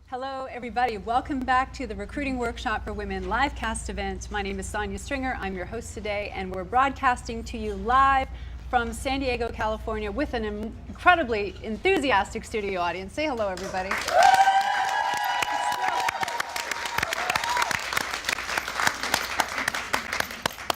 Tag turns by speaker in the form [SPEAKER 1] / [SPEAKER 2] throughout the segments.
[SPEAKER 1] Hello, everybody. Welcome back to the Recruiting Workshop for Women live cast event. My name is Sonia Stringer. I'm your host today, and we're broadcasting to you live from San Diego, California, with an incredibly enthusiastic studio audience. Say hello, everybody.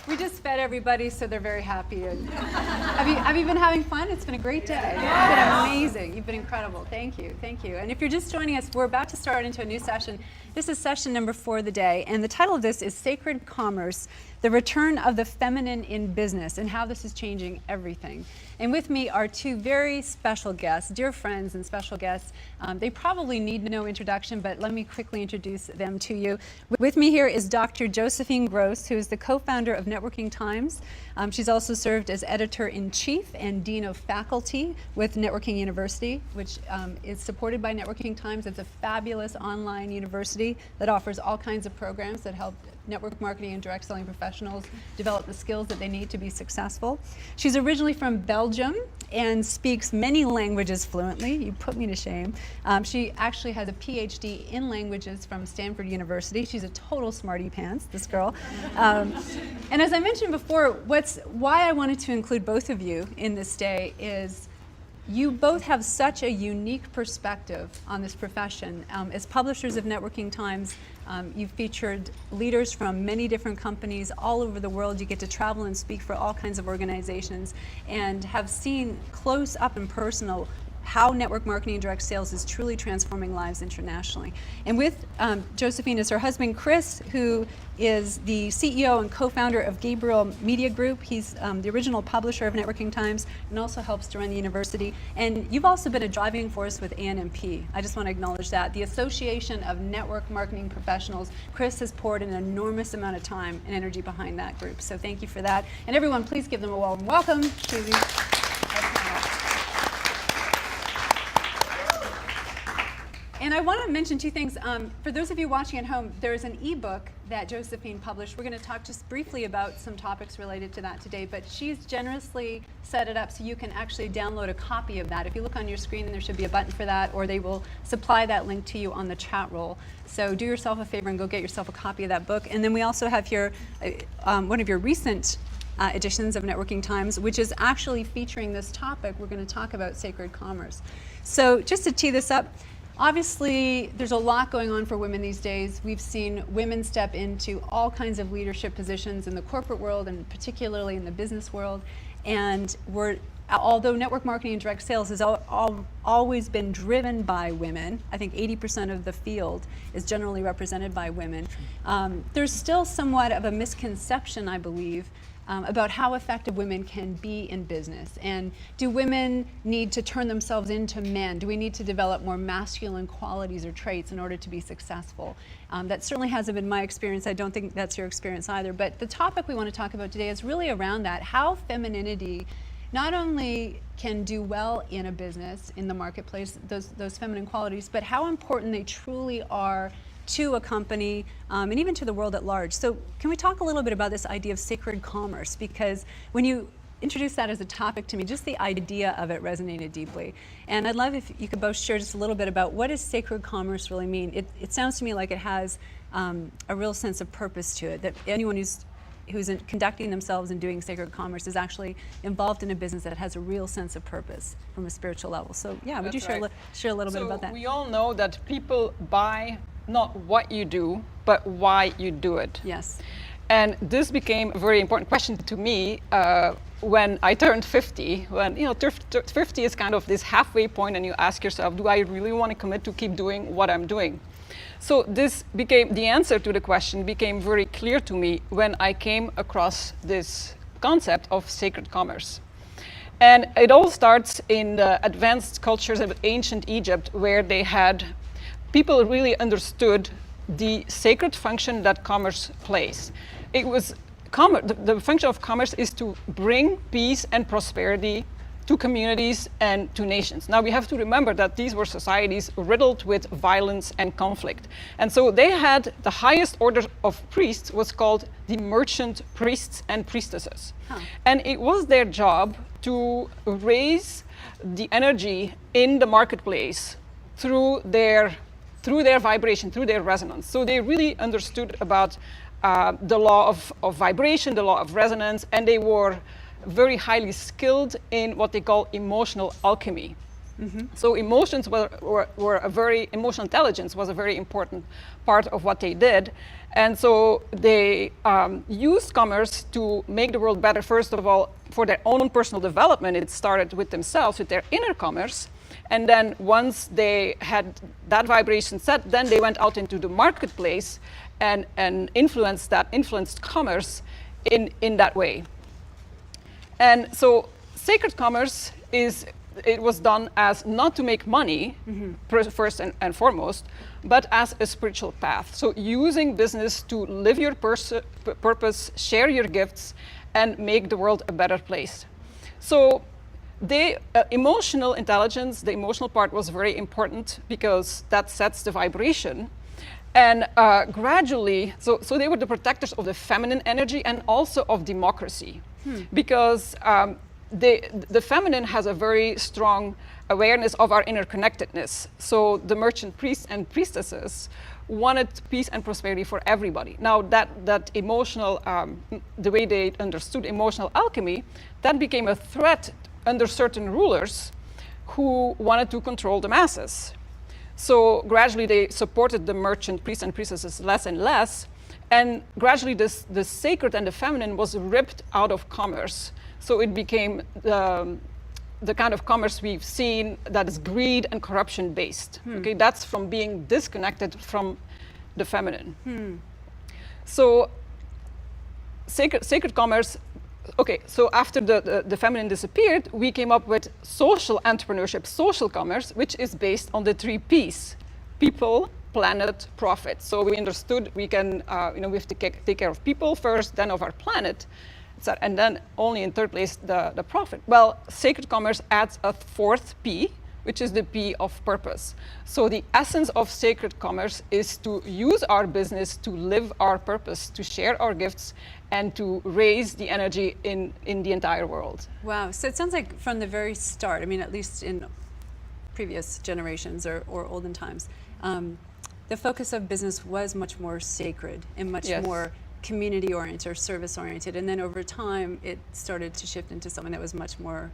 [SPEAKER 1] We just fed everybody, so they're very happy. And have you been having fun? It's been a great day. It's been amazing. You've been incredible. Thank you. Thank you. And if you're just joining us, we're about to start into a new session. This is session number 4 of the day, and the title of this is Sacred Commerce, the Return of the Feminine in Business, and how this is changing everything. And with me are 2 very special guests, dear friends and special guests. They probably need no introduction, but let me quickly introduce them to you. With me here is Dr. Josephine Gross, who is the co-founder of Networking Times. She's also served as editor-in-chief and dean of faculty with Networking University, which is supported by Networking Times. It's a fabulous online university that offers all kinds of programs that help network marketing and direct selling professionals develop the skills that they need to be successful. She's originally from Belgium and speaks many languages fluently. You put me to shame. She actually has a PhD in languages from Stanford University. She's a total smarty pants, this girl. And as I mentioned before, why I wanted to include both of you in this day is you both have such a unique perspective on this profession. As publishers of Networking Times, you've featured leaders from many different companies all over the world. You get to travel and speak for all kinds of organizations and have seen close up and personal how network marketing and direct sales is truly transforming lives internationally. And with Josephine is her husband, Chris, who is the CEO and co-founder of Gabriel Media Group. He's the original publisher of Networking Times and also helps to run the university. And you've also been a driving force with ANMP. I just want to acknowledge that. The Association of Network Marketing Professionals. Chris has poured an enormous amount of time and energy behind that group. So thank you for that. And everyone, please give them a warm welcome to the And I want to mention 2 things. For those of you watching at home, there's an ebook that Josephine published. We're going to talk just briefly about some topics related to that today, but she's generously set it up so you can actually download a copy of that. If you look on your screen, there should be a button for that, or they will supply that link to you on the chat roll. So do yourself a favor and go get yourself a copy of that book. And then we also have here one of your recent editions of Networking Times, which is actually featuring this topic. We're going to talk about sacred commerce. So just to tee this up, obviously, there's a lot going on for women these days. We've seen women step into all kinds of leadership positions in the corporate world and particularly in the business world. And although network marketing and direct sales has always been driven by women, I think 80% of the field is generally represented by women. There's still somewhat of a misconception, I believe, about how effective women can be in business. And do women need to turn themselves into men? Do we need to develop more masculine qualities or traits in order to be successful? That certainly hasn't been my experience. I don't think that's your experience either. But the topic we want to talk about today is really around that, how femininity not only can do well in a business, in the marketplace, those feminine qualities, but how important they truly are to a company and even to the world at large. So can we talk a little bit about this idea of sacred commerce? Because when you introduced that as a topic to me, just the idea of it resonated deeply. And I'd love if you could both share just a little bit about what does sacred commerce really mean? It sounds to me like it has a real sense of purpose to it, that anyone who's conducting themselves and doing sacred commerce is actually involved in a business that has a real sense of purpose from a spiritual level. So yeah, would you share a little bit about that?
[SPEAKER 2] We all know that people buy not what you do, but why you do it.
[SPEAKER 1] Yes.
[SPEAKER 2] And this became a very important question to me when I turned 50. When 50 is kind of this halfway point, and you ask yourself, do I really want to commit to keep doing what I'm doing? So the answer to the question became very clear to me when I came across this concept of sacred commerce. And it all starts in the advanced cultures of ancient Egypt, where people really understood the sacred function that commerce plays. The function of commerce is to bring peace and prosperity to communities and to nations. Now we have to remember that these were societies riddled with violence and conflict. And so they had the highest order of priests was called the merchant priests and priestesses. And it was their job to raise the energy in the marketplace through their through their vibration, through their resonance. So they really understood about the law of vibration, the law of resonance, and they were very highly skilled in what they call emotional alchemy. So emotional intelligence was a very important part of what they did. And so they used commerce to make the world better, first of all, for their own personal development. It started with themselves, with their inner commerce. And then once they had that vibration set, then they went out into the marketplace and influenced commerce in that way. And so sacred commerce it was done as not to make money, first and foremost, but as a spiritual path. So using business to live your purpose, share your gifts, and make the world a better place. So the emotional intelligence, the emotional part was very important because that sets the vibration. And gradually, so they were the protectors of the feminine energy and also of democracy. Because the feminine has a very strong awareness of our interconnectedness. So the merchant priests and priestesses wanted peace and prosperity for everybody. Now that emotional, the way they understood emotional alchemy, that became a threat under certain rulers who wanted to control the masses. So gradually they supported the merchant priests and priestesses less and less, and gradually the sacred and the feminine was ripped out of commerce. So it became the kind of commerce we've seen that is greed and corruption based. Okay, that's from being disconnected from the feminine. So sacred commerce, okay, so after the feminine disappeared, we came up with social entrepreneurship, social commerce, which is based on the 3 Ps: people, planet, profit. So we understood we can, we have to take care of people first, then of our planet, and then only in third place the profit. Well, sacred commerce adds a 4th P, which is the P of purpose. So the essence of sacred commerce is to use our business to live our purpose, to share our gifts, and to raise the energy in the entire world.
[SPEAKER 1] Wow, so it sounds like from the very start, I mean, at least in previous generations or olden times, the focus of business was much more sacred and much more community-oriented or service-oriented, and then over time it started to shift into something that was much more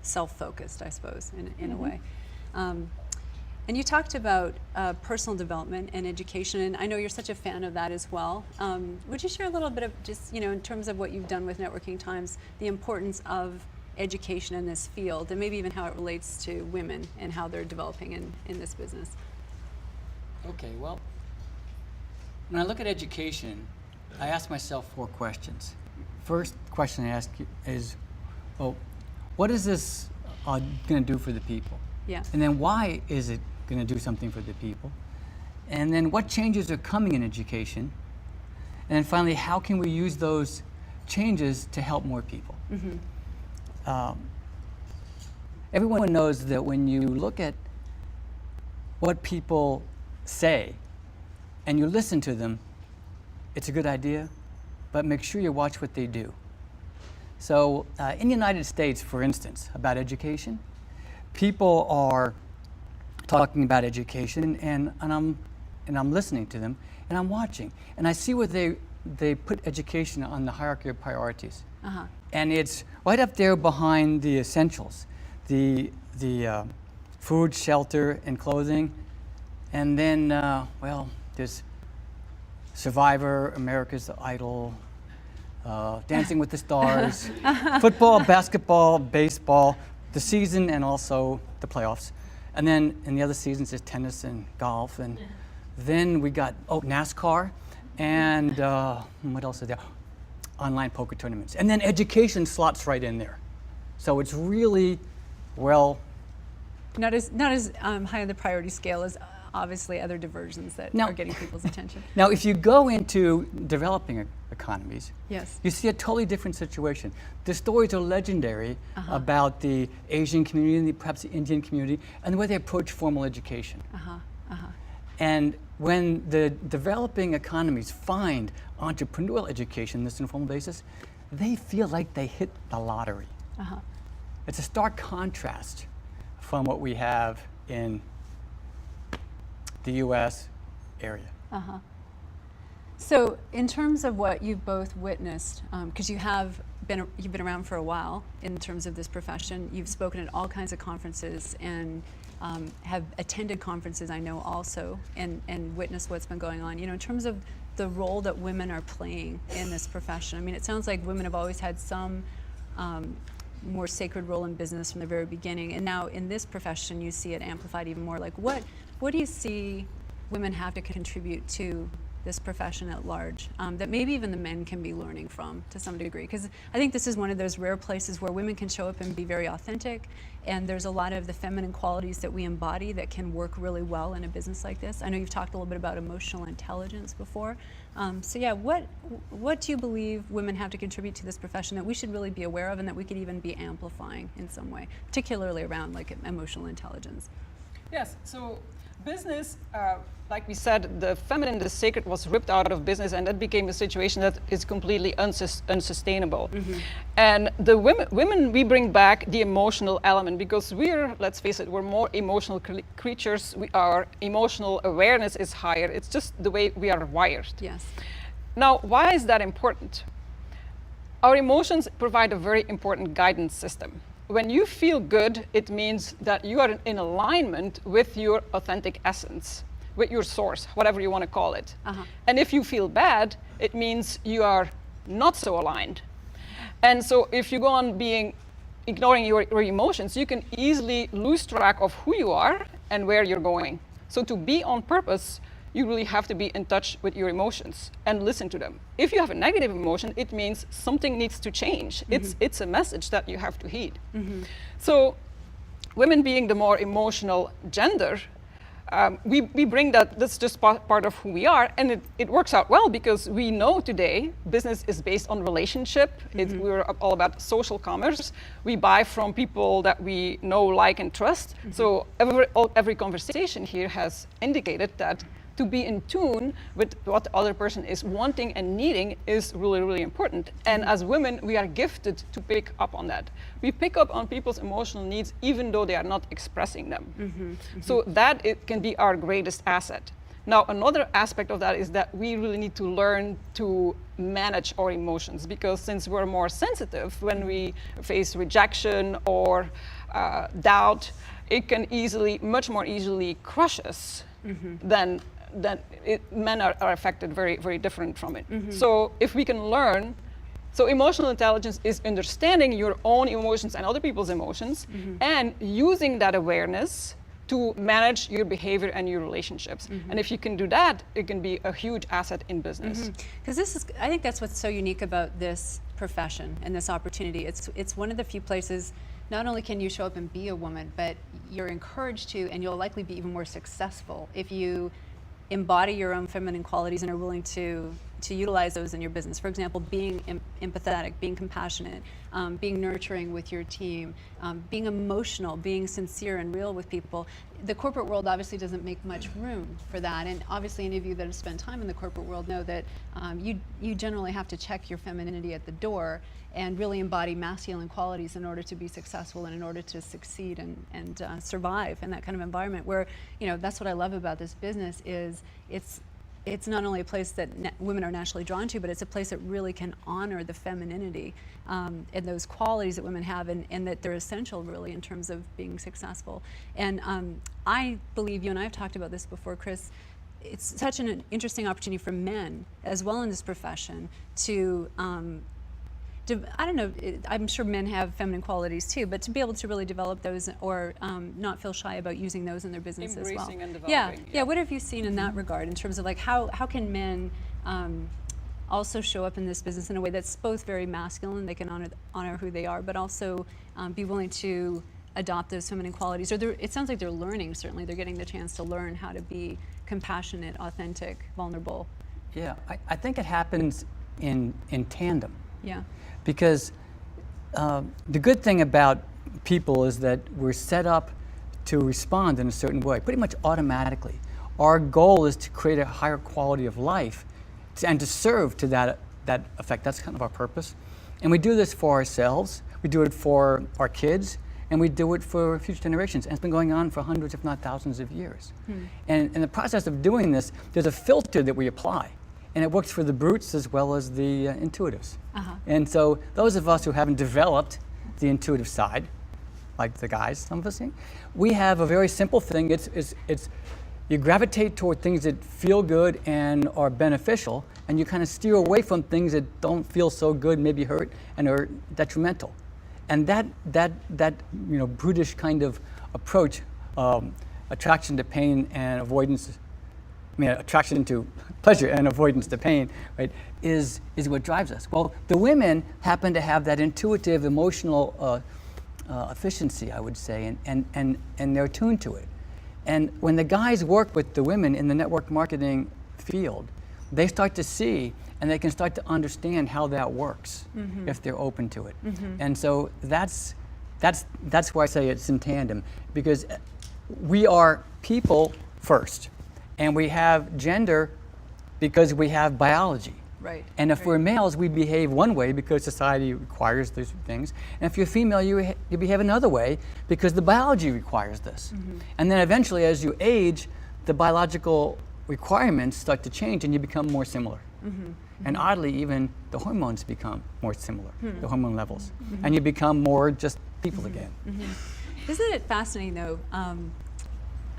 [SPEAKER 1] self-focused, I suppose, in a way. And you talked about personal development and education, and I know you're such a fan of that as well. Would you share a little bit of just, in terms of what you've done with Networking Times, the importance of education in this field, and maybe even how it relates to women and how they're developing in this business?
[SPEAKER 3] Okay, well, when I look at education, I ask myself 4 questions. First question I ask you is, well, what is this going to do for the people?
[SPEAKER 1] Yeah.
[SPEAKER 3] And then why is it going to do something for the people? And then what changes are coming in education? And then finally, how can we use those changes to help more people? Everyone knows that when you look at what people say and you listen to them, it's a good idea, but make sure you watch what they do. So in the United States, for instance, about education, people are talking about education, and I'm listening to them, and I'm watching, and I see where they put education on the hierarchy of priorities. And it's right up there behind the essentials, the food, shelter, and clothing. And then, well, there's Survivor, America's Idol, Dancing with the Stars, football, basketball, baseball, the season, and also the playoffs. And then in the other seasons, there's tennis and golf. And then we got, NASCAR, and what else is there? Online poker tournaments. And then education slots right in there. So it's really, well,
[SPEAKER 1] Not as high on the priority scale as obviously other diversions that are getting people's attention.
[SPEAKER 3] Now, if you go into developing economies,
[SPEAKER 1] Yes.
[SPEAKER 3] you see a totally different situation. The stories are legendary about the Asian community and perhaps the Indian community and the way they approach formal education. And when the developing economies find entrepreneurial education on this informal basis, they feel like they hit the lottery. It's a stark contrast from what we have in the U.S. area.
[SPEAKER 1] So, in terms of what you've both witnessed, because you've been around for a while in terms of this profession, you've spoken at all kinds of conferences and have attended conferences, I know also, and witnessed what's been going on. You know, in terms of the role that women are playing in this profession, I mean, it sounds like women have always had some more sacred role in business from the very beginning, and now in this profession, you see it amplified even more. Like, what do you see women have to contribute to this profession at large, that maybe even the men can be learning from to some degree? Because I think this is one of those rare places where women can show up and be very authentic, and there's a lot of the feminine qualities that we embody that can work really well in a business like this. I know you've talked a little bit about emotional intelligence before. So yeah, what do you believe women have to contribute to this profession that we should really be aware of and that we could even be amplifying in some way, particularly around like emotional intelligence?
[SPEAKER 2] Yes, so business, like we said, the feminine, the sacred was ripped out of business, and that became a situation that is completely unsustainable. And the women, we bring back the emotional element because we're, let's face it, we're more emotional creatures. Our emotional awareness is higher. It's just the way we are wired.
[SPEAKER 1] Yes.
[SPEAKER 2] Now, why is that important? Our emotions provide a very important guidance system. When you feel good, it means that you are in alignment with your authentic essence, with your source, whatever you want to call it. And if you feel bad, it means you are not so aligned. And so if you go on ignoring your emotions, you can easily lose track of who you are and where you're going. So to be on purpose, you really have to be in touch with your emotions and listen to them. If you have a negative emotion, it means something needs to change. It's a message that you have to heed. So women being the more emotional gender, we bring that's just part of who we are, and it works out well because we know today business is based on relationship. We're all about social commerce. We buy from people that we know, like, and trust. So every conversation here has indicated that to be in tune with what the other person is wanting and needing is really, really important. And as women, we are gifted to pick up on that. We pick up on people's emotional needs even though they are not expressing them. So that it can be our greatest asset. Now, another aspect of that is that we really need to learn to manage our emotions, because since we're more sensitive, when we face rejection or doubt, it can much more easily crush us than men are affected very, very different from it. So if we can learn, so emotional intelligence is understanding your own emotions and other people's emotions and using that awareness to manage your behavior and your relationships. And if you can do that, it can be a huge asset in business.
[SPEAKER 1] Because I think that's what's so unique about this profession and this opportunity. It's one of the few places, not only can you show up and be a woman, but you're encouraged to, and you'll likely be even more successful if you embody your own feminine qualities and are willing to utilize those in your business. For example, being empathetic, being compassionate, being nurturing with your team, being emotional, being sincere and real with people. The corporate world obviously doesn't make much room for that, and obviously any of you that have spent time in the corporate world know that you generally have to check your femininity at the door and really embody masculine qualities in order to be successful and in order to succeed and survive in that kind of environment where, you know, that's what I love about this business is it's not only a place that women are naturally drawn to, but it's a place that really can honor the femininity and those qualities that women have and that they're essential really in terms of being successful. And I believe, you and I have talked about this before, Chris, it's such an interesting opportunity for men as well in this profession to I don't know, I'm sure men have feminine qualities too, but to be able to really develop those or not feel shy about using those in their business as well.
[SPEAKER 2] Embracing and developing.
[SPEAKER 1] Yeah, what have you seen in that regard in terms of like how can men also show up in this business in a way that's both very masculine, they can honor who they are, but also be willing to adopt those feminine qualities? Or it sounds like they're learning, certainly. They're getting the chance to learn how to be compassionate, authentic, vulnerable.
[SPEAKER 3] Yeah, I think it happens in tandem.
[SPEAKER 1] Yeah.
[SPEAKER 3] Because the good thing about people is that we're set up to respond in a certain way, pretty much automatically. Our goal is to create a higher quality of life and to serve to that effect. That's kind of our purpose. And we do this for ourselves, we do it for our kids, and we do it for future generations. And it's been going on for hundreds, if not thousands of years. And in the process of doing this, there's a filter that we apply. And it works for the brutes as well as the intuitives. And so those of us who haven't developed the intuitive side, like the guys, some of us think, we have a very simple thing. It's you gravitate toward things that feel good and are beneficial, and you kind of steer away from things that don't feel so good, maybe hurt, and are detrimental. And that brutish kind of approach, attraction to pain and avoidance, attraction to pleasure and avoidance to pain, right, is what drives us. Well, the women happen to have that intuitive, emotional efficiency, I would say, and they're attuned to it. And when the guys work with the women in the network marketing field, they start to see and they can start to understand how that works if they're open to it. And so that's why I say it's in tandem, because we are people first, and we have gender because we have biology.
[SPEAKER 1] Right.
[SPEAKER 3] And if we're males, we behave one way because society requires these things. And if you're female, you behave another way because the biology requires this. And then eventually, as you age, the biological requirements start to change and you become more similar. And oddly, even the hormones become more similar, the hormone levels. And you become more just people again.
[SPEAKER 1] Isn't it fascinating, though?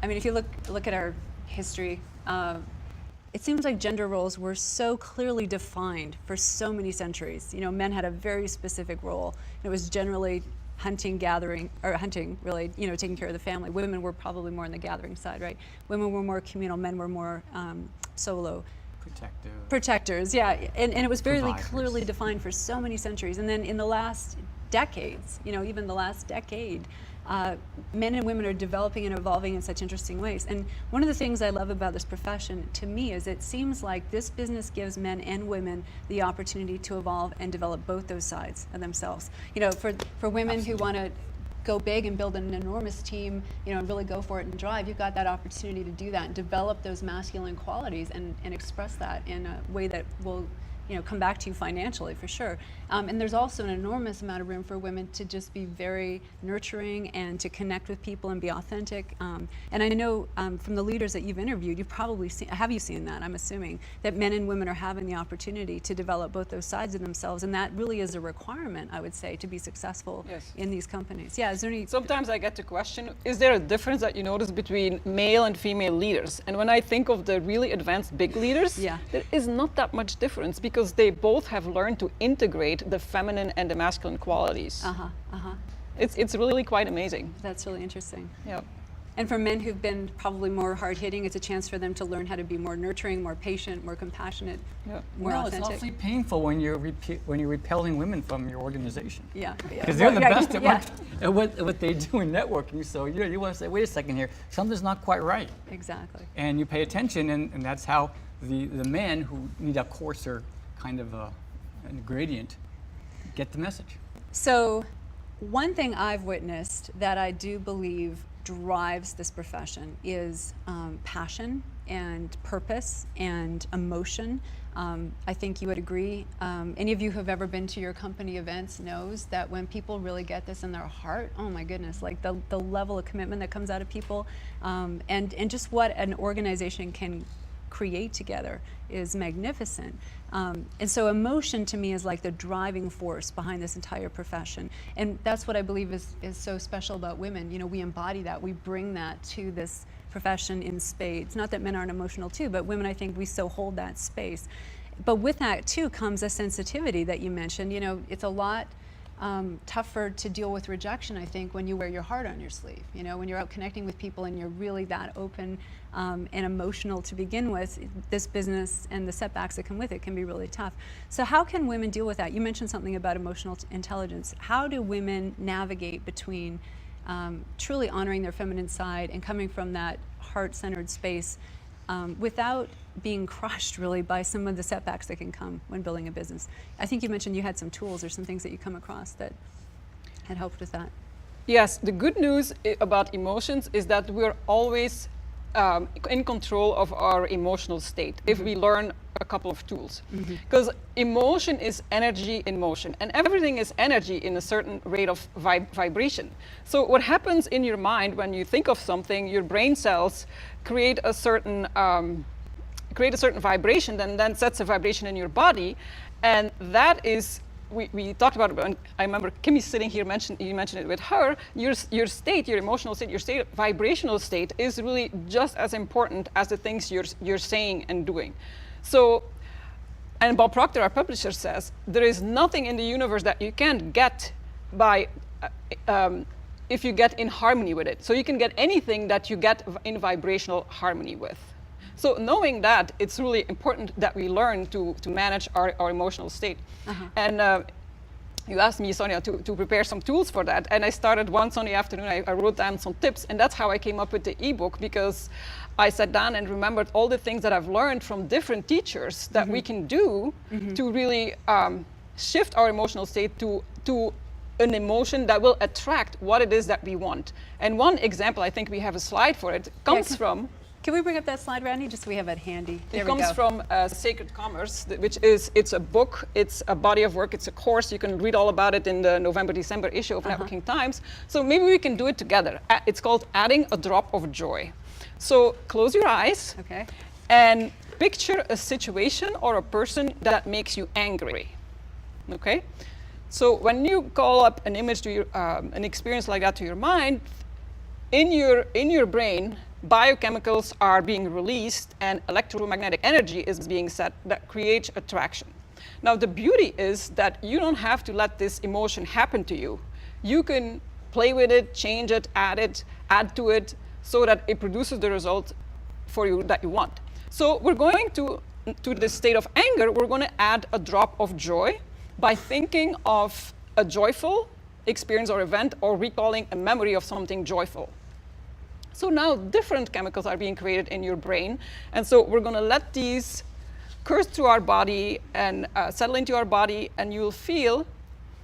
[SPEAKER 1] If you look at our history, it seems like gender roles were so clearly defined for so many centuries. Men had a very specific role. It was generally hunting, really, taking care of the family. Women were probably more on the gathering side, right? Women were more communal, men were more solo. Protectors, yeah. And it was very clearly defined for so many centuries. And then in the last decades, even the last decade, men and women are developing and evolving in such interesting ways. And one of the things I love about this profession, to me, is it seems like this business gives men and women the opportunity to evolve and develop both those sides of themselves. For women who want to go big and build an enormous team, and really go for it and drive, you've got that opportunity to do that and develop those masculine qualities and express that in a way that will come back to you financially, for sure. And there's also an enormous amount of room for women to just be very nurturing and to connect with people and be authentic. And I know from the leaders that you've interviewed, you've probably have you seen that? I'm assuming that men and women are having the opportunity to develop both those sides of themselves, and that really is a requirement, I would say, to be successful in these companies. Yeah, is there any?
[SPEAKER 2] Sometimes I get the question, is there a difference that you notice between male and female leaders? And when I think of the really advanced big leaders, there is not that much difference, because they both have learned to integrate the feminine and the masculine qualities. It's really quite amazing.
[SPEAKER 1] That's really interesting.
[SPEAKER 2] Yeah.
[SPEAKER 1] And for men who've been probably more hard-hitting, it's a chance for them to learn how to be more nurturing, more patient, more compassionate, more authentic.
[SPEAKER 3] It's awfully painful when you're repelling women from your organization.
[SPEAKER 1] Yeah.
[SPEAKER 3] Because they're the best at what they do in networking. So you want to say, wait a second here, something's not quite right.
[SPEAKER 1] Exactly.
[SPEAKER 3] And you pay attention, and that's how the men who need a coarser kind of a gradient get the message.
[SPEAKER 1] So one thing I've witnessed that I do believe drives this profession is passion and purpose and emotion. I think you would agree. Any of you who have ever been to your company events knows that when people really get this in their heart, oh my goodness, like the level of commitment that comes out of people, and just what an organization can create together is magnificent. And so emotion to me is like the driving force behind this entire profession. And that's what I believe is so special about women. We embody that, we bring that to this profession in spades. Not that men aren't emotional too, but women, I think we so hold that space. But with that too comes a sensitivity that you mentioned. It's a lot tougher to deal with rejection, I think, when you wear your heart on your sleeve. When you're out connecting with people and you're really that open and emotional to begin with, this business and the setbacks that come with it can be really tough. So how can women deal with that? You mentioned something about emotional intelligence. How do women navigate between truly honoring their feminine side and coming from that heart-centered space without being crushed really by some of the setbacks that can come when building a business? I think you mentioned you had some tools or some things that you come across that had helped with that.
[SPEAKER 2] Yes, the good news about emotions is that we're always in control of our emotional state if we learn a couple of tools. Because emotion is energy in motion, and everything is energy in a certain rate of vibration. So what happens in your mind when you think of something, your brain cells create a certain vibration, then sets a vibration in your body, and that is, we talked about it, and I remember Kimmy sitting here, you mentioned it with her, your state, your emotional state, your state, vibrational state is really just as important as the things you're saying and doing. So, and Bob Proctor, our publisher, says, there is nothing in the universe that you can't get by, if you get in harmony with it. So you can get anything that you get in vibrational harmony with. So knowing that, it's really important that we learn to manage our emotional state. And you asked me, Sonia, to prepare some tools for that. And I started once on the afternoon, I wrote down some tips, and that's how I came up with the ebook, because I sat down and remembered all the things that I've learned from different teachers that we can do to really shift our emotional state to an emotion that will attract what it is that we want. And one example, I think we have a slide for it, comes from...
[SPEAKER 1] Can we bring up that slide, Randy, just so we have it handy?
[SPEAKER 2] It comes from Sacred Commerce, which is, it's a book, it's a body of work, it's a course. You can read all about it in the November-December issue of Networking Times. So maybe we can do it together. It's called Adding a Drop of Joy. So close your eyes and picture a situation or a person that makes you angry, okay? So when you call up an image to your, an experience like that to your mind, in your brain, biochemicals are being released and electromagnetic energy is being set that creates attraction. Now the beauty is that you don't have to let this emotion happen to you. You can play with it, change it, add to it, so that it produces the result for you that you want. So we're going to this state of anger, we're going to add a drop of joy by thinking of a joyful experience or event, or recalling a memory of something joyful. So now different chemicals are being created in your brain, and so we're going to let these course through our body and settle into our body, and you'll feel,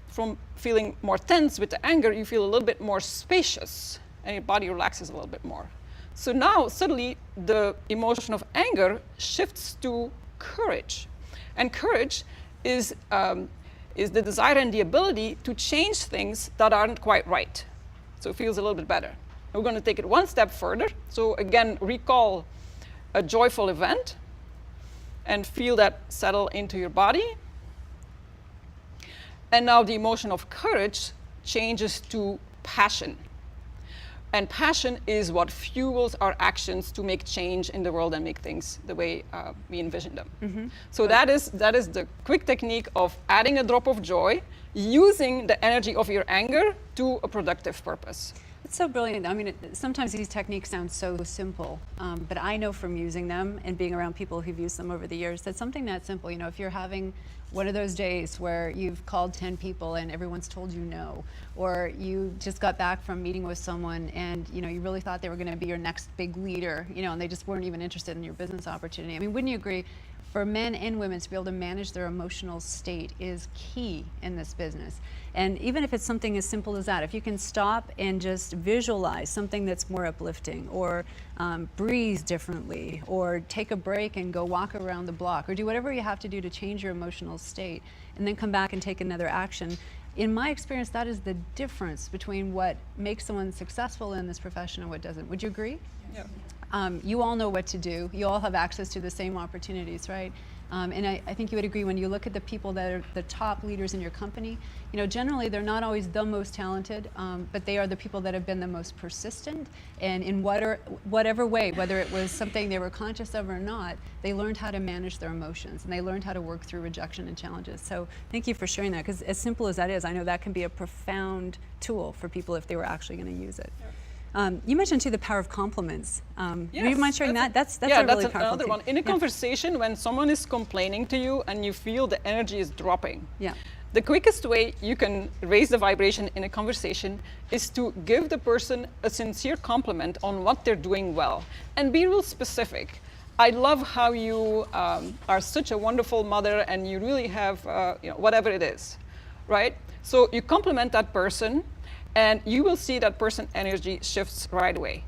[SPEAKER 2] from feeling more tense with the anger, you feel a little bit more spacious, and your body relaxes a little bit more. So now suddenly the emotion of anger shifts to courage, and courage is the desire and the ability to change things that aren't quite right. So it feels a little bit better. We're going to take it one step further. So again, recall a joyful event and feel that settle into your body. And now the emotion of courage changes to passion. And passion is what fuels our actions to make change in the world and make things the way we envision them. So that is the quick technique of adding a drop of joy, using the energy of your anger to a productive purpose.
[SPEAKER 1] It's so brilliant. I mean, sometimes these techniques sound so simple, but I know from using them and being around people who've used them over the years that something that simple, you know, if you're having one of those days where you've called 10 people and everyone's told you no, or you just got back from meeting with someone and, you know, you really thought they were going to be your next big leader, you know, and they just weren't even interested in your business opportunity. I mean, wouldn't you agree? For men and women to be able to manage their emotional state is key in this business. And even if it's something as simple as that, if you can stop and just visualize something that's more uplifting, or breathe differently, or take a break and go walk around the block, or do whatever you have to do to change your emotional state, and then come back and take another action. In my experience, that is the difference between what makes someone successful in this profession and what doesn't. Would you agree?
[SPEAKER 2] Yeah.
[SPEAKER 1] You all know what to do. You all have access to the same opportunities, right? And I think you would agree when you look at the people that are the top leaders in your company, you know, generally they're not always the most talented, but they are the people that have been the most persistent, and in whatever way, whether it was something they were conscious of or not, they learned how to manage their emotions, and they learned how to work through rejection and challenges. So thank you for sharing that, because as simple as that is, I know that can be a profound tool for people if they were actually going to use it. Yeah. You mentioned too the power of compliments.
[SPEAKER 2] Yes,
[SPEAKER 1] do you mind sharing that? That's
[SPEAKER 2] yeah,
[SPEAKER 1] a really powerful
[SPEAKER 2] another
[SPEAKER 1] thing.
[SPEAKER 2] one. In a conversation, when someone is complaining to you and you feel the energy is dropping, the quickest way you can raise the vibration in a conversation is to give the person a sincere compliment on what they're doing well, and be real specific. I love how you are such a wonderful mother, and you really have, you know, whatever it is, right? So you compliment that person, and you will see that person energy shifts right away.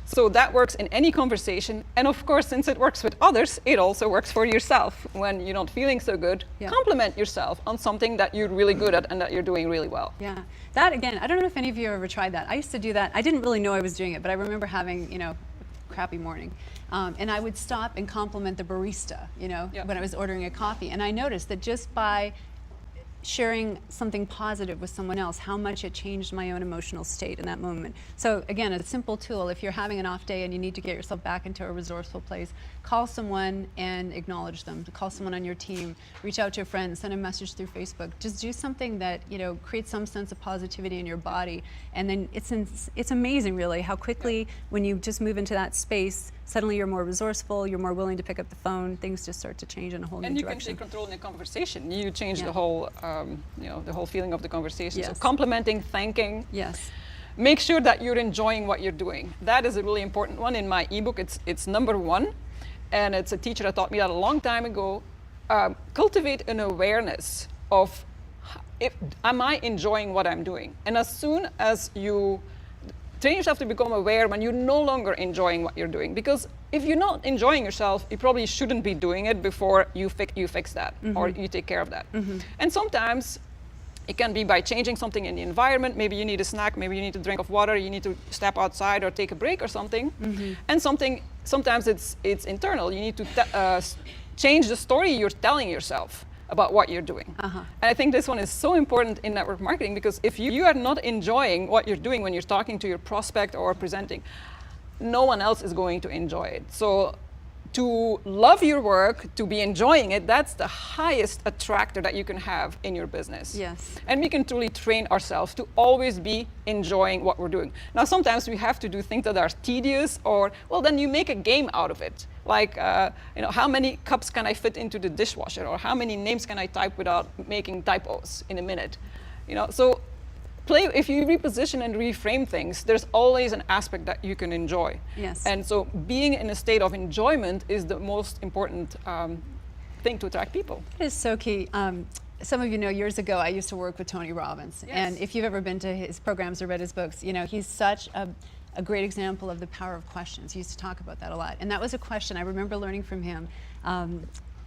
[SPEAKER 2] So that works in any conversation. And of course, since it works with others, it also works for yourself. When you're not feeling so good,
[SPEAKER 1] Yeah.
[SPEAKER 2] compliment yourself on something that you're really good at and that you're doing really well.
[SPEAKER 1] Yeah, that again, I don't know if any of you have ever tried that. I used to do that. I didn't really know I was doing it, but I remember having, a crappy morning. And I would stop and compliment the barista,
[SPEAKER 2] Yeah.
[SPEAKER 1] when I was ordering a coffee. And I noticed that just by sharing something positive with someone else, how much it changed my own emotional state in that moment. So again, a simple tool, if you're having an off day and you need to get yourself back into a resourceful place, call someone and acknowledge them. Call someone on your team, reach out to a friend, send a message through Facebook. Just do something that, creates some sense of positivity in your body. And then it's amazing really how quickly when you just move into that space, suddenly you're more resourceful, you're more willing to pick up the phone, things just start to change in a whole
[SPEAKER 2] And
[SPEAKER 1] new
[SPEAKER 2] you can
[SPEAKER 1] direction.
[SPEAKER 2] take control in the conversation. You change
[SPEAKER 1] Yeah.
[SPEAKER 2] the whole, the whole feeling of the conversation. So
[SPEAKER 1] Yes.
[SPEAKER 2] complimenting, thanking.
[SPEAKER 1] Yes.
[SPEAKER 2] Make sure that you're enjoying what you're doing. That is a really important one. In my ebook, it's number one, and it's a teacher that taught me that a long time ago. Cultivate an awareness of, am I enjoying what I'm doing? And as soon as you train yourself to become aware when you're no longer enjoying what you're doing, because if you're not enjoying yourself, you probably shouldn't be doing it before you fix that or you take care of that. And sometimes it can be by changing something in the environment. Maybe you need a snack, maybe you need a drink of water, you need to step outside or take a break or something. And sometimes it's internal. You need to change the story you're telling yourself about what you're doing. And I think this one is so important in network marketing, because if you are not enjoying what you're doing when you're talking to your prospect or presenting, no one else is going to enjoy it. So to love your work, to be enjoying it, that's the highest attractor that you can have in your business.
[SPEAKER 1] Yes.
[SPEAKER 2] And we can truly train ourselves to always be enjoying what we're doing. Now, sometimes we have to do things that are tedious, or, well, then you make a game out of it. Like, how many cups can I fit into the dishwasher? Or how many names can I type without making typos in a minute? So if you reposition and reframe things, there's always an aspect that you can enjoy.
[SPEAKER 1] Yes.
[SPEAKER 2] And so being in a state of enjoyment is the most important thing to attract people.
[SPEAKER 1] It is so key. Some of you know, years ago, I used to work with Tony Robbins.
[SPEAKER 2] Yes.
[SPEAKER 1] And if you've ever been to his programs or read his books, he's such a great example of the power of questions. He used to talk about that a lot. And that was a question I remember learning from him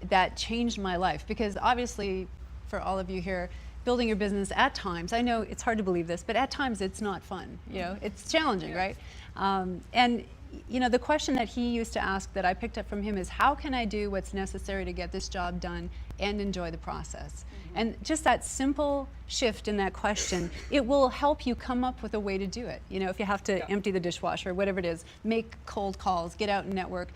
[SPEAKER 1] that changed my life. Because obviously, for all of you here, building your business at times, I know it's hard to believe this, but at times it's not fun. It's challenging, right? And the question that he used to ask that I picked up from him is, how can I do what's necessary to get this job done and enjoy the process? And just that simple shift in that question, it will help you come up with a way to do it. If you have to empty the dishwasher, whatever it is, make cold calls, get out and network.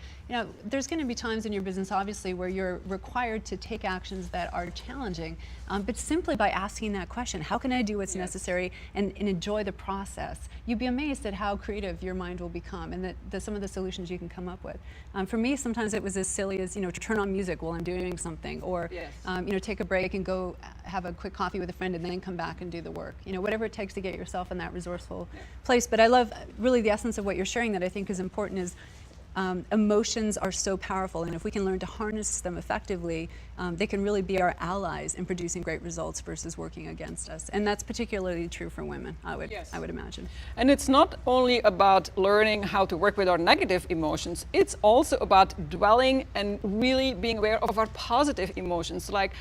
[SPEAKER 1] There's going to be times in your business, obviously, where you're required to take actions that are challenging. But simply by asking that question, how can I do what's necessary and enjoy the process? You'd be amazed at how creative your mind will become and some of the solutions you can come up with. For me, sometimes it was as silly as, to turn on music while I'm doing something, or, take a break and go have a quick coffee with a friend and then come back and do the work. Whatever it takes to get yourself in that resourceful place. But I love really the essence of what you're sharing that I think is important is emotions are so powerful, and if we can learn to harness them effectively, they can really be our allies in producing great results versus working against us. And that's particularly true for women, I would imagine.
[SPEAKER 2] And it's not only about learning how to work with our negative emotions, it's also about dwelling and really being aware of our positive emotions. Like,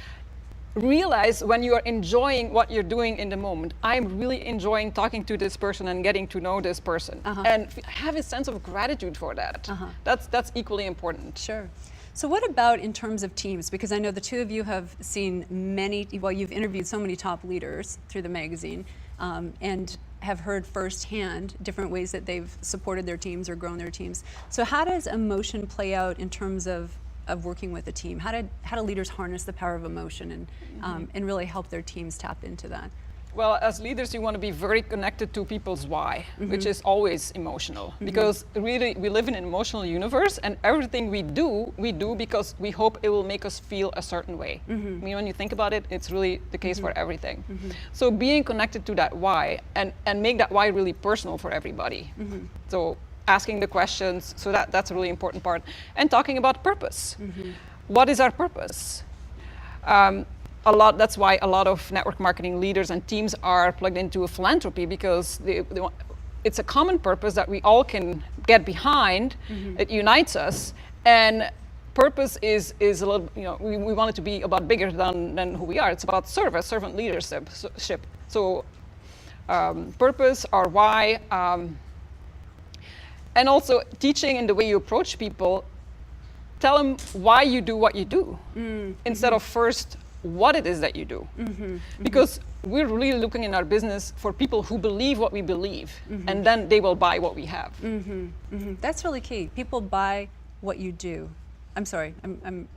[SPEAKER 2] realize when you are enjoying what you're doing in the moment. I'm really enjoying talking to this person and getting to know this person, and have a sense of gratitude for that. That's equally important.
[SPEAKER 1] Sure. So what about in terms of teams? Because I know the two of you have seen you've interviewed so many top leaders through the magazine, and have heard firsthand different ways that they've supported their teams or grown their teams. So how does emotion play out in terms of working with a team? How do leaders harness the power of emotion and really help their teams tap into that?
[SPEAKER 2] Well, as leaders, you want to be very connected to people's why, which is always emotional. Because really, we live in an emotional universe, and everything we do because we hope it will make us feel a certain way. I mean, when you think about it, it's really the case for everything. So being connected to that why, and make that why really personal for everybody. So asking the questions, so that's a really important part. And talking about purpose. What is our purpose? That's why a lot of network marketing leaders and teams are plugged into a philanthropy, because it's a common purpose that we all can get behind. It unites us, and purpose is a little, we want it to be about bigger than who we are. It's about service, servant leadership. So purpose, our why, and also teaching in the way you approach people. Tell them why you do what you do, instead of first what it is that you do. Because we're really looking in our business for people who believe what we believe, and then they will buy what we have.
[SPEAKER 1] That's really key. People buy what you do. I'm sorry.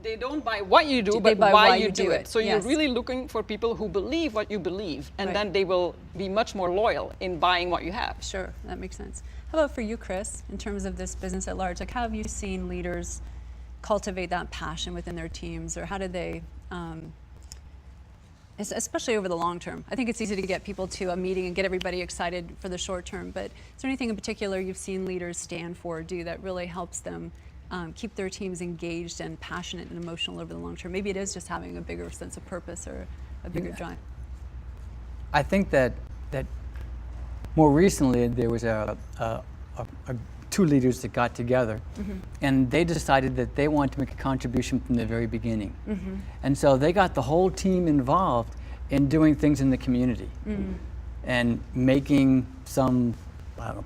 [SPEAKER 2] They don't buy what you do,
[SPEAKER 1] They
[SPEAKER 2] but
[SPEAKER 1] buy
[SPEAKER 2] why
[SPEAKER 1] why
[SPEAKER 2] you
[SPEAKER 1] you
[SPEAKER 2] do
[SPEAKER 1] do
[SPEAKER 2] it.
[SPEAKER 1] it.
[SPEAKER 2] So
[SPEAKER 1] Yes.
[SPEAKER 2] you're really looking for people who believe what you believe, and
[SPEAKER 1] Right.
[SPEAKER 2] then they will be much more loyal in buying what you have.
[SPEAKER 1] Sure, that makes sense. How about for you, Chris, in terms of this business at large? Like, how have you seen leaders cultivate that passion within their teams, or how did they, especially over the long term? I think it's easy to get people to a meeting and get everybody excited for the short term, but is there anything in particular you've seen leaders stand for or do that really helps them keep their teams engaged and passionate and emotional over the long term? Maybe it is just having a bigger sense of purpose or a bigger drive.
[SPEAKER 3] I think that more recently there was two leaders that got together, and they decided that they wanted to make a contribution from the very beginning. And so they got the whole team involved in doing things in the community and making some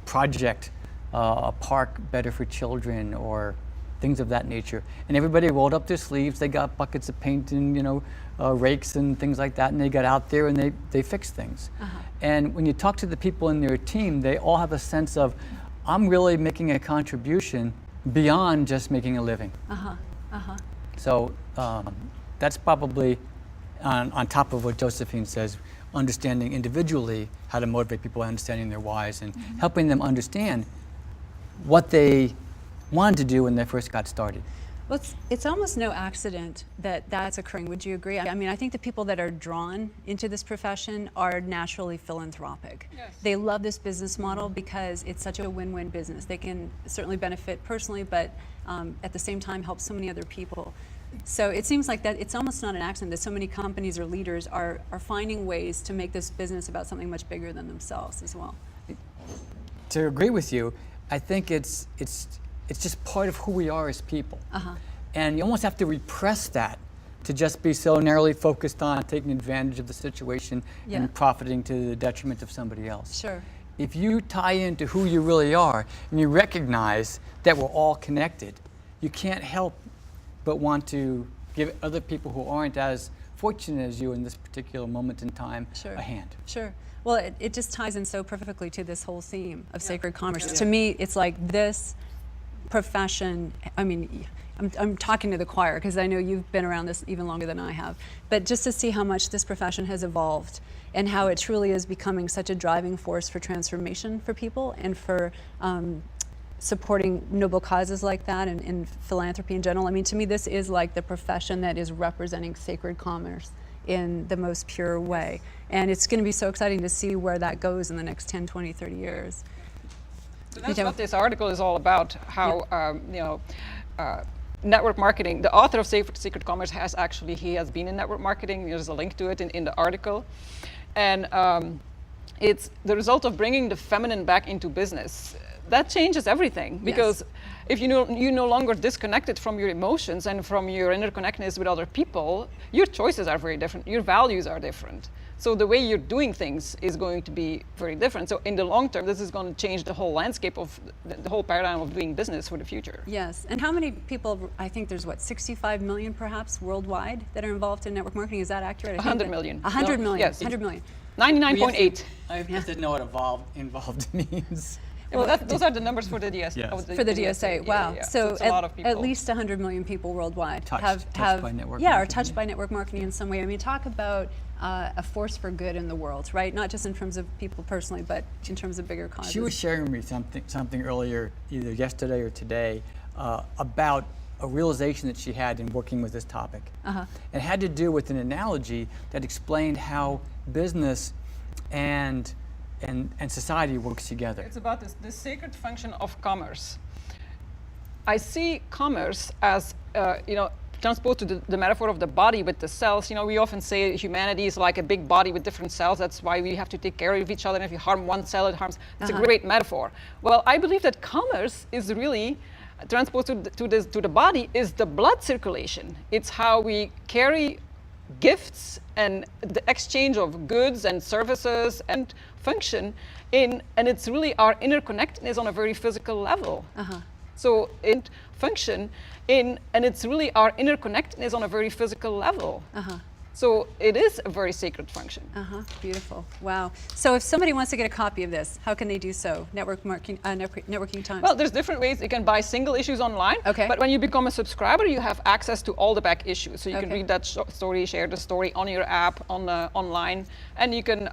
[SPEAKER 3] project, a park better for children or things of that nature. And everybody rolled up their sleeves. They got buckets of paint and rakes and things like that, and they got out there and they fixed things. And when you talk to the people in their team, they all have a sense of, I'm really making a contribution beyond just making a living. So that's probably on top of what Josephine says, understanding individually how to motivate people, understanding their whys, and helping them understand what they wanted to do when they first got started.
[SPEAKER 1] Well, it's almost no accident that that's occurring. Would you agree? I mean, I think the people that are drawn into this profession are naturally philanthropic.
[SPEAKER 2] Yes.
[SPEAKER 1] They love this business model because it's such a win-win business. They can certainly benefit personally, but at the same time help so many other people. So it seems like that it's almost not an accident that so many companies or leaders are finding ways to make this business about something much bigger than themselves as well.
[SPEAKER 3] To agree with you, I think it's just part of who we are as people. And you almost have to repress that to just be so narrowly focused on taking advantage of the situation and profiting to the detriment of somebody else.
[SPEAKER 1] Sure.
[SPEAKER 3] If you tie into who you really are and you recognize that we're all connected, you can't help but want to give other people who aren't as fortunate as you in this particular moment in time a hand.
[SPEAKER 1] Sure. Well, it just ties in so perfectly to this whole theme of sacred commerce. To me, it's like this profession, I mean, I'm talking to the choir because I know you've been around this even longer than I have, but just to see how much this profession has evolved and how it truly is becoming such a driving force for transformation for people and for supporting noble causes like that and philanthropy in general. I mean, to me, this is like the profession that is representing sacred commerce in the most pure way. And it's going to be so exciting to see where that goes in the next 10, 20, 30 years.
[SPEAKER 2] So that's what this article is all about, how network marketing, the author of Sacred Commerce he has been in network marketing. There's a link to it in the article. And it's the result of bringing the feminine back into business. That changes everything, because if you're no longer disconnected from your emotions and from your interconnectedness with other people, your choices are very different, your values are different. So the way you're doing things is going to be very different. So in the long term, this is going to change the whole landscape of the whole paradigm of doing business for the future.
[SPEAKER 1] Yes, and how many people, I think there's 65 million perhaps worldwide that are involved in network marketing, is that accurate?
[SPEAKER 2] 100 million.
[SPEAKER 1] 100 million,
[SPEAKER 2] Yes.
[SPEAKER 1] 100 million.
[SPEAKER 2] 99.8.
[SPEAKER 3] I have to know what involved means.
[SPEAKER 2] Well, those are the numbers for the DSA.
[SPEAKER 3] Yes.
[SPEAKER 1] For the DSA, wow.
[SPEAKER 2] So it's a lot of people.
[SPEAKER 1] At least 100 million people worldwide
[SPEAKER 3] Touched by network
[SPEAKER 1] are
[SPEAKER 3] marketing,
[SPEAKER 1] touched by network marketing in some way. I mean, talk about a force for good in the world, right? Not just in terms of people personally, but in terms of bigger causes.
[SPEAKER 3] She was sharing with me something earlier, either yesterday or today, about a realization that she had in working with this topic. It had to do with an analogy that explained how business and society works together.
[SPEAKER 2] It's about the sacred function of commerce. I see commerce as, transpose to the metaphor of the body with the cells, we often say humanity is like a big body with different cells. That's why we have to take care of each other. And if you harm one cell, it harms. It's a great metaphor. Well, I believe that commerce is really transposed to the body is the blood circulation. It's how we carry gifts and the exchange of goods and services and function and it's really our interconnectedness on a very physical level. So it function and it's really our interconnectedness on a very physical level. So it is a very sacred function.
[SPEAKER 1] Beautiful. Wow. So if somebody wants to get a copy of this, how can they do so? Networking Times.
[SPEAKER 2] Well, there's different ways. You can buy single issues online.
[SPEAKER 1] Okay.
[SPEAKER 2] But when you become a subscriber, you have access to all the back issues. So you can read that story, share the story on your app, online, and you can,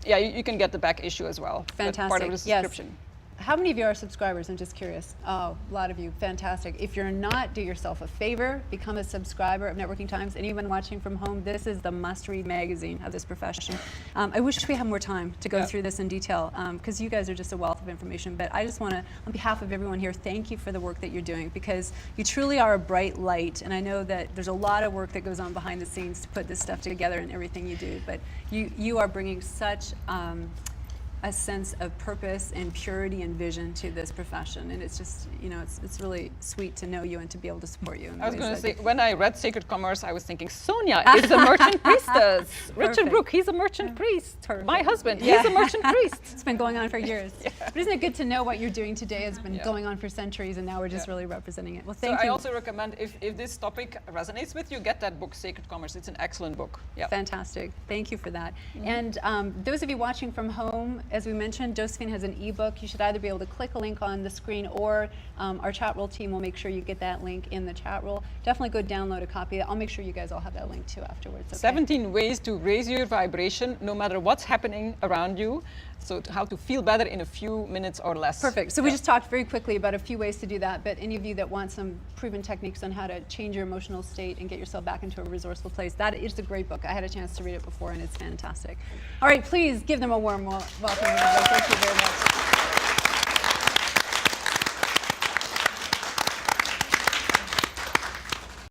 [SPEAKER 2] you can get the back issue as well.
[SPEAKER 1] Fantastic.
[SPEAKER 2] That's part of the subscription.
[SPEAKER 1] Yes. How many of you are subscribers? I'm just curious. Oh, a lot of you. Fantastic. If you're not, do yourself a favor. Become a subscriber of Networking Times. Anyone watching from home, this is the must-read magazine of this profession. I wish we had more time to go through this in detail because you guys are just a wealth of information. But I just want to, on behalf of everyone here, thank you for the work that you're doing because you truly are a bright light. And I know that there's a lot of work that goes on behind the scenes to put this stuff together and everything you do. But you are bringing such a sense of purpose and purity and vision to this profession, and it's just, it's really sweet to know you and to be able to support you.
[SPEAKER 2] I was going to say, when I read Sacred Commerce, I was thinking, Sonia is a merchant priestess. Richard Brooke, he's a merchant priest.
[SPEAKER 1] Perfect.
[SPEAKER 2] My husband, he's a merchant priest.
[SPEAKER 1] It's been going on for years. But isn't it good to know what you're doing today has been going on for centuries, and now we're just really representing it. Well, thank you.
[SPEAKER 2] I also recommend, if this topic resonates with you, get that book, Sacred Commerce. It's an excellent book.
[SPEAKER 1] Fantastic. Thank you for that. And those of you watching from home, as we mentioned, Josephine has an ebook. You should either be able to click a link on the screen or our chat roll team will make sure you get that link in the chat roll. Definitely go download a copy. I'll make sure you guys all have that link too afterwards. Okay?
[SPEAKER 2] 17 ways to raise your vibration no matter what's happening around you. So how to feel better in a few minutes or less.
[SPEAKER 1] Perfect. So we just talked very quickly about a few ways to do that, but any of you that want some proven techniques on how to change your emotional state and get yourself back into a resourceful place, that is a great book. I had a chance to read it before and it's fantastic. All right, please give them a warm welcome. Thank you very much.